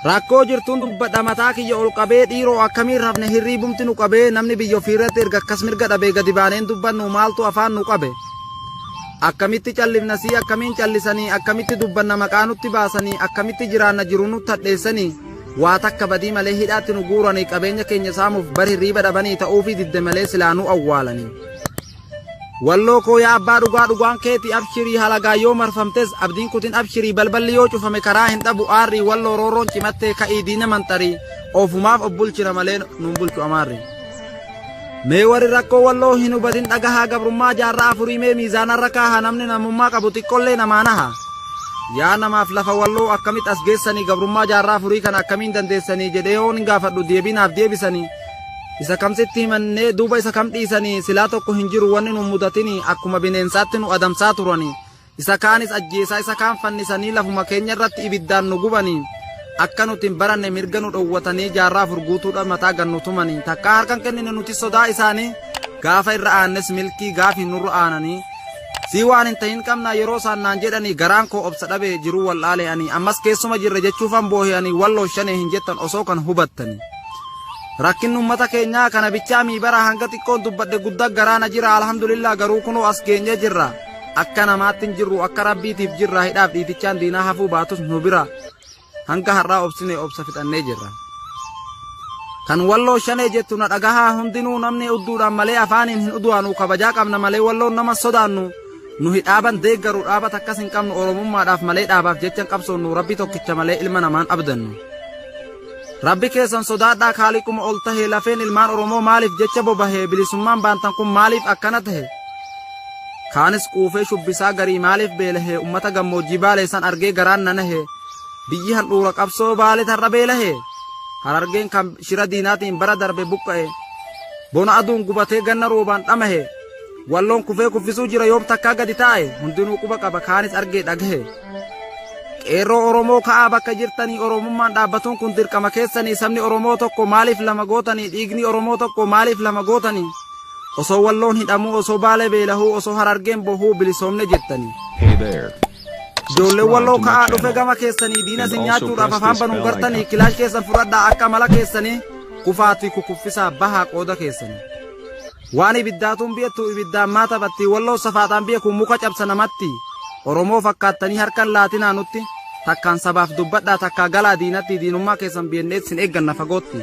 rakkoo jirtuun dubbadha mataa kiyya ol qabee dhiiroo akkamiin rafne hirriibumti nu qabee namni biyya ofiirratti erga akkas mirga dhabee gadi baaneen dubbannu maaltu afaan nu qabe akkamitti callifnasii akkamiin callisanii akkamitti dubbanna maqaa nutti baasanii akkamitti jiraanna jiru nutti hadheessanii waa takka badii malee hidhaatti nu guuranii qabeenya keenya saamuuf bari hirriiba dhabanii ta'uufii didde malee silaa nu awwaalanii walloo koo yaa abbaa dhugaan keeti abshirii halagaa yoo marfamtes abdiin kutin abshirii balballi yoo cufame karaa hin dhabu aarrii walloo roorroon cimattee ka'ii diina manxarii ofumaaf obbulchina malee nun bulchu amaarri mee warri rakkoo walloo hin hubatin dhagahaa gabrummaa jaarraa afurii mee miizaanarra kaaha namni namummaa qabu xiqqollee namaanaha yaa namaaf lafa walloo akkamitti as geessanii gabrummaa jaarraa afurii kana akkamiin dandeessanii jedhee hoon gaafadhu deebinaaf deebisanii isa kamsitti himannee duuba isa kam dhiisanii silaa tokko hin jiru wanni nu mudatini akkuma bineensaatti nu adamsaa turanii isa kaanis ajjeesaa isa kaan fannisanii lafuma keenya irratti ibiddaan nu gubanii akka nuti hin baranne mirga nu dhowwatanii jaarraa furguutuudha mataa gannu tumanii takka harkan kennine nuti sodaa isaanii gaafa irra aannes milkii gaafi nurra aananii si waan hin ta'in qabna yeroo isaan naan jedhanii garaan koo obsa dhabee jiruu wallaalee ammas keessuma jirre jechuufan boohi'anii walloo shanee hin jettan osoo kan hubattanii rakkin ummata keenyaa kana bichaa miibara hanga xiqqoon dubbadde guddaa garaana jira alhamdulillah garuu kunoo as geenye jirra akka namaatti hin jirru akka rabbiitiif jirra hidhaaf dhiitichaan diinaa hafuu baatus nu bira hanga har'aa obsine obsa fixannee jirra kan walloo shanee jettu na dhagahaa hundinuu namni udduudhaan malee afaaniin hin udu'anu kabajaa qabna malee walloon nama sodaannu nu hidhaaban deeggaru dhaabat akkas hin qabnu oromummaadhaaf malee dhaabaaf jechan qabsoonnu rabbi tokkicha malee ilma namaan abdannu rabbi keessan sodaadhaa kaaliquma ol tahee lafeen ilmaan oromoo maaliif jecha bobahee bilisummaan baantan kun maaliif akkana tahe kaanis quufee shubbisaa garii maaliif beelahee ummata gammoojjii baaleessan argee garaan nanahee biyyi handhuura qabsoo baale tarra beelahee harargeen kan shira diinaatiin bara darbe buqqa'e bona aduun gubatee ganna roobaan dhamahe walloon kufee kuffisuu jira yoom takkaa gadi taa'e hundinuu quba qaba kaanis argee dhagahe qeerroo oromoo ka'aa bakka jirtanii oromummaan dhaabbatuun kun dirqama keessanii sabni oromoo tokko maaliif lama gootanii dhiigni oromoo tokko maaliif lama gootanii osoo walloon hidhamuu osoo baale beelahuu osoo harargeen bohuu bilisoomne jettanii ijoolleen walloo ka'aa dhufe gama keessanii diina isin nyaachuudhaaf afaan banuun gartanii kilaash keessan fudhadhaa akka mala keessanii kufaatti kukuffisaa bahaa qooda keessanii waan ibiddaatuun biyattu ibiddaan maa taphatti walloo safaaxaan biyya kun muka cabsa namatti oromoo fakkaattanii harkan laatinaa nutti takkaan sabaaf dubbadhaa takkaa galaa diinatti diinummaa keessan biyenneet sin eegganna fagootti